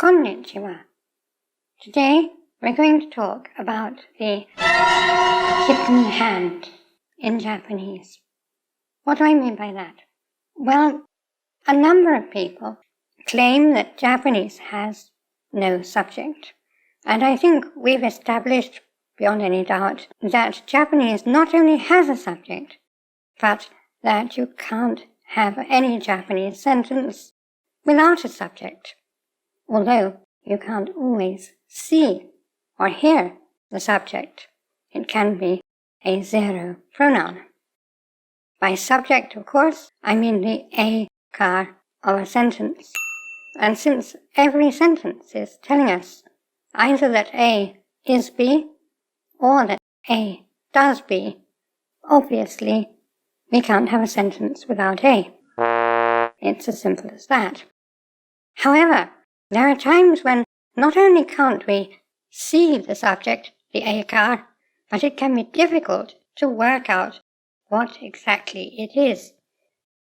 Konnichiwa. Today we're going to talk about the hidden hand in Japanese. What do I mean by that? Well, a number of people claim that Japanese has no subject. And I think we've established beyond any doubt that Japanese not only has a subject, but that you can't have any Japanese sentence without a subject, although you can't always see or hear the subject. It can be a zero pronoun. By subject, of course, I mean the a car of a sentence. And since every sentence is telling us either that A is B or that A does B, obviously we can't have a sentence without A. It's as simple as that. However, there are times when not only can't we see the subject, the A car, but it can be difficult to work out what exactly it is.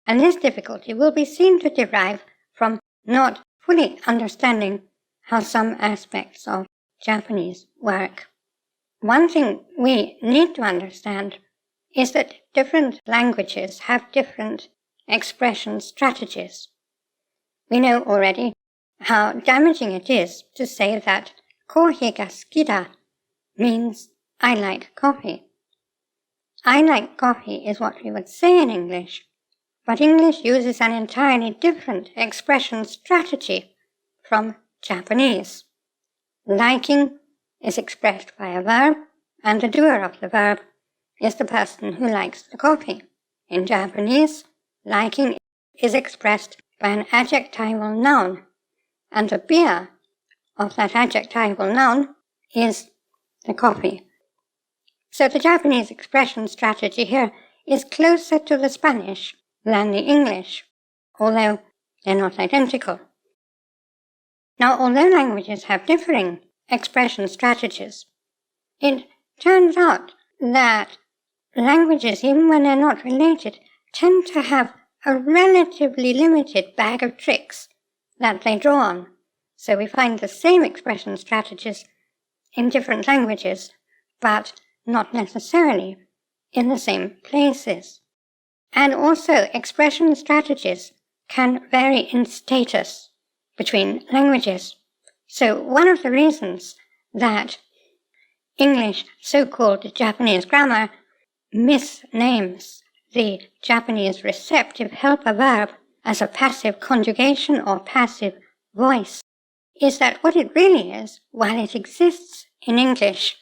And this difficulty will be seen to derive from not fully understanding how some aspects of Japanese work. One thing we need to understand is that different languages have different expression strategies. We know already how damaging it is to say that kohi ga suki da means I like coffee. I like coffee is what we would say in English, but English uses an entirely different expression strategy from Japanese. Liking is expressed by a verb, and the doer of the verb is the person who likes the coffee. In Japanese, liking is expressed by an adjectival noun, and the beer of that adjectival noun is the coffee. So the Japanese expression strategy here is closer to the Spanish than the English, although they're not identical. Now, although languages have differing expression strategies, it turns out that languages, even when they're not related, tend to have a relatively limited bag of tricks that they draw on. So we find the same expression strategies in different languages, but not necessarily in the same places. And also, expression strategies can vary in status between languages. So one of the reasons that English so-called Japanese grammar misnames the Japanese receptive helper verb as a passive conjugation or passive voice is that what it really is, while it exists in English,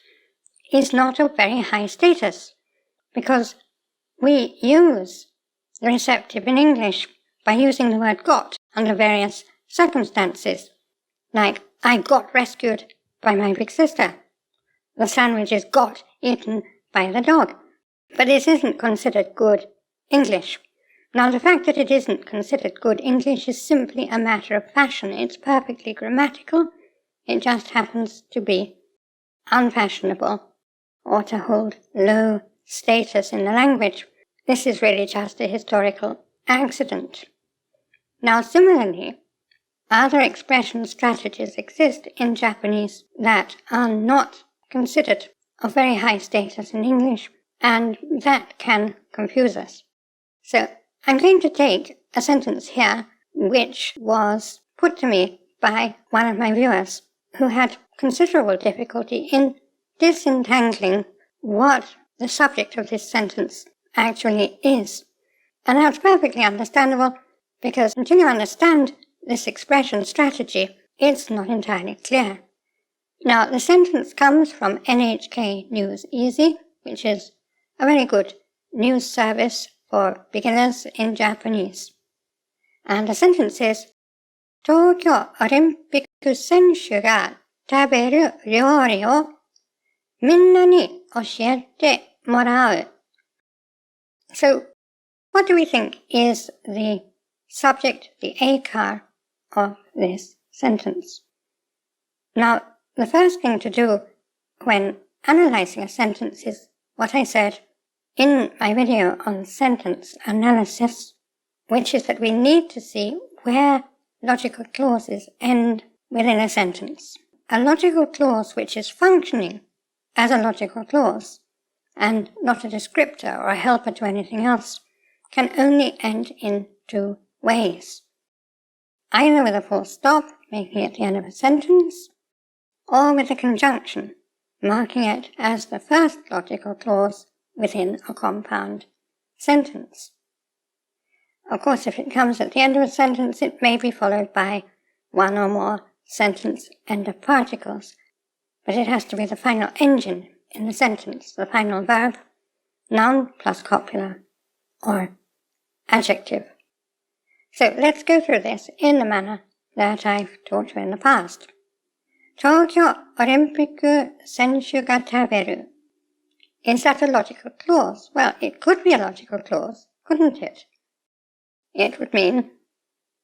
is not of very high status, because we use the receptive in English by using the word got under various circumstances, like I got rescued by my big sister. The sandwiches got eaten by the dog. But it isn't considered good English. Now, the fact that it isn't considered good English is simply a matter of fashion. It's perfectly grammatical. It just happens to be unfashionable or to hold low status in the language. This is really just a historical accident. Now, similarly, other expression strategies exist in Japanese that are not considered of very high status in English, and that can confuse us. So I'm going to take a sentence here which was put to me by one of my viewers who had considerable difficulty in disentangling what the subject of this sentence actually is. And that's perfectly understandable, because until you understand this expression strategy, it's not entirely clear. Now, the sentence comes from NHK News Easy, which is a very good news service for beginners in Japanese. And the sentence is, 東京オリンピック選手が食べる料理をみんなに教えてもらう. So, what do we think is the subject, the A-car of this sentence? Now, the first thing to do when analyzing a sentence is what I said in my video on sentence analysis, which is that we need to see where logical clauses end within a sentence. A logical clause which is functioning as a logical clause, and not a descriptor or a helper to anything else, can only end in two ways. Either with a full stop, making it the end of a sentence, or with a conjunction, marking it as the first logical clause within a compound sentence. Of course, if it comes at the end of a sentence, it may be followed by one or more sentence end of particles, but it has to be the final engine in the sentence, the final verb, noun plus copula, or adjective. So let's go through this in the manner that I've taught you in the past. Tokyo Olympic Senshu ga taberu. Is that a logical clause? Well, it could be a logical clause, couldn't it? It would mean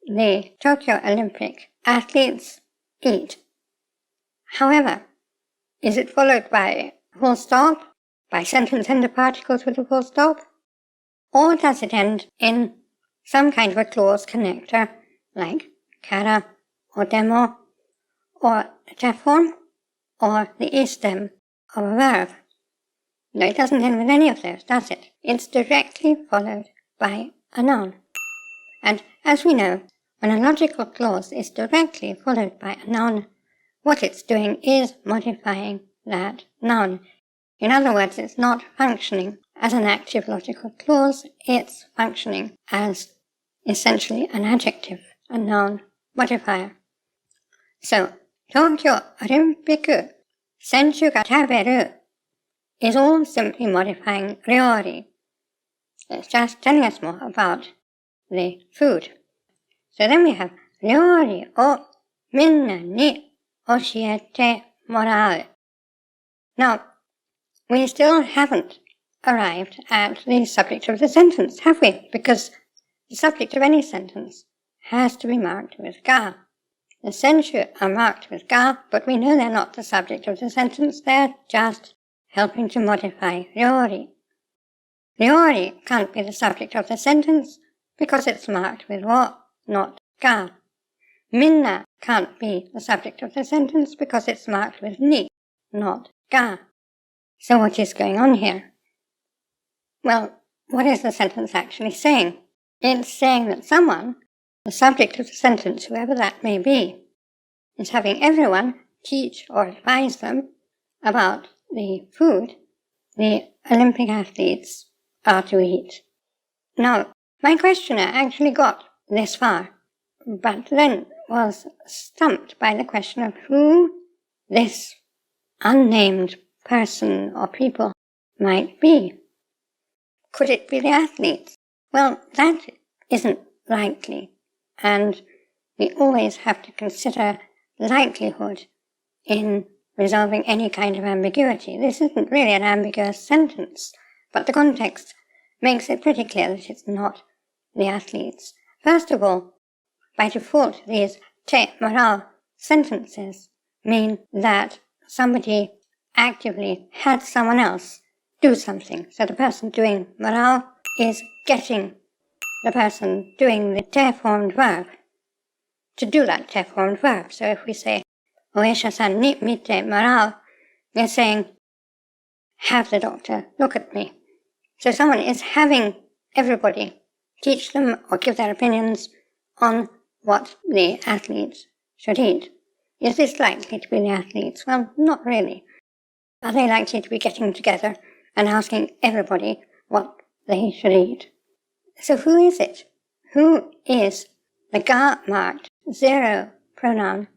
the Tokyo Olympic athletes eat. However, is it followed by a full stop, by sentence end of particles with a full stop? Or does it end in some kind of a clause connector, like kara or demo, or a te form, or the e stem of a verb? No, it doesn't end with any of those, does it? It's directly followed by a noun. And as we know, when a logical clause is directly followed by a noun, what it's doing is modifying that noun. In other words, it's not functioning as an active logical clause, it's functioning as essentially an adjective, a noun modifier. So, Tokyo Olympic Senshu ga taberu is all simply modifying ryori. It's just telling us more about the food. So then we have ryori o minna ni oshiete morau. Now, we still haven't arrived at the subject of the sentence, have we? Because the subject of any sentence has to be marked with ga. The senshu are marked with ga, but we know they're not the subject of the sentence, they're just helping to modify ryori. Ryori can't be the subject of the sentence because it's marked with wo, not ga. Minna can't be the subject of the sentence because it's marked with ni, not ga. So what is going on here? Well, what is the sentence actually saying? It's saying that someone, the subject of the sentence, whoever that may be, is having everyone teach or advise them about the food the Olympic athletes are to eat. Now, my questioner actually got this far, but then was stumped by the question of who this unnamed person or people might be. Could it be the athletes? Well, that isn't likely, and we always have to consider likelihood in resolving any kind of ambiguity. This isn't really an ambiguous sentence, but the context makes it pretty clear that it's not the athletes. First of all, by default, these te morau sentences mean that somebody actively had someone else do something. So the person doing morau is getting the person doing the te-formed verb to do that te-formed verb. So if we say, Oesha-san ni mite morau, we're saying, have the doctor look at me. So someone is having everybody teach them or give their opinions on what the athletes should eat. Is this likely to be the athletes? Well, not really. Are they likely to be getting together and asking everybody what they should eat? So who is it? Who is the ga-marked zero pronoun,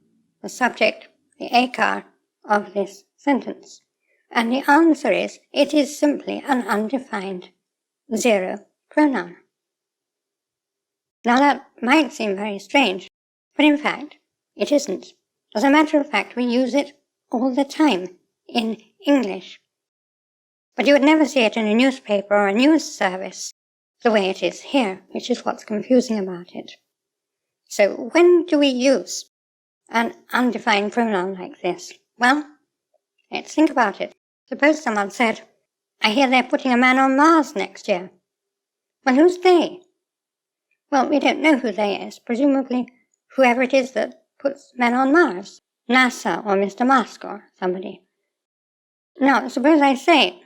the subject, the akar of this sentence? And the answer is, it is simply an undefined zero pronoun. Now that might seem very strange, but in fact, it isn't. As a matter of fact, we use it all the time in English. But you would never see it in a newspaper or a news service the way it is here, which is what's confusing about it. So when do we use an undefined pronoun like this? Well, let's think about it. Suppose someone said, I hear they're putting a man on Mars next year. Well, who's they? Well, we don't know who they is. Presumably, whoever it is that puts men on Mars, NASA or Mr. Musk or somebody. Now, suppose I say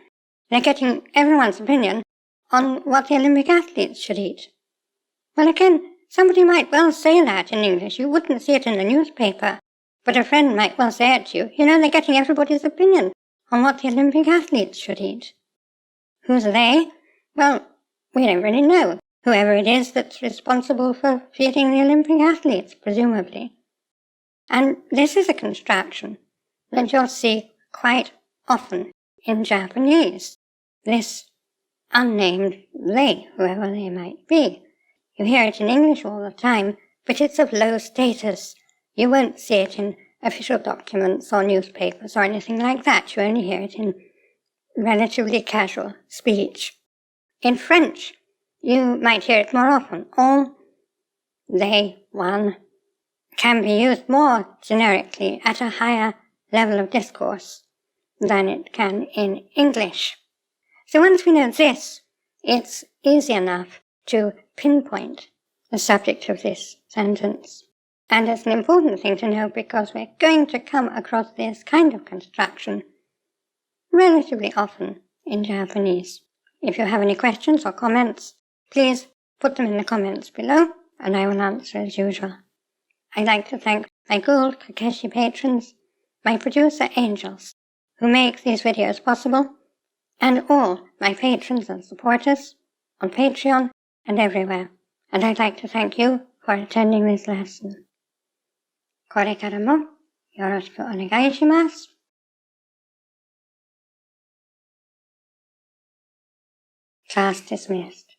they're getting everyone's opinion on what the Olympic athletes should eat. Well, again, somebody might well say that in English. You wouldn't see it in the newspaper, but a friend might well say it to you. You know, they're getting everybody's opinion on what the Olympic athletes should eat. Who's they? Well, we don't really know. Whoever it is that's responsible for feeding the Olympic athletes, presumably. And this is a construction that you'll see quite often in Japanese. This unnamed they, whoever they might be. You hear it in English all the time, but it's of low status. You won't see it in official documents or newspapers or anything like that. You only hear it in relatively casual speech. In French, you might hear it more often. On, they, one, can be used more generically at a higher level of discourse than it can in English. So once we know this, it's easy enough to pinpoint the subject of this sentence. And it's an important thing to know because we're going to come across this kind of construction relatively often in Japanese. If you have any questions or comments, please put them in the comments below and I will answer as usual. I'd like to thank my gold Kokeshi patrons, my producer angels, who make these videos possible, and all my patrons and supporters on Patreon and everywhere. And I'd like to thank you for attending this lesson. これからもよろしくお願いします。Class dismissed.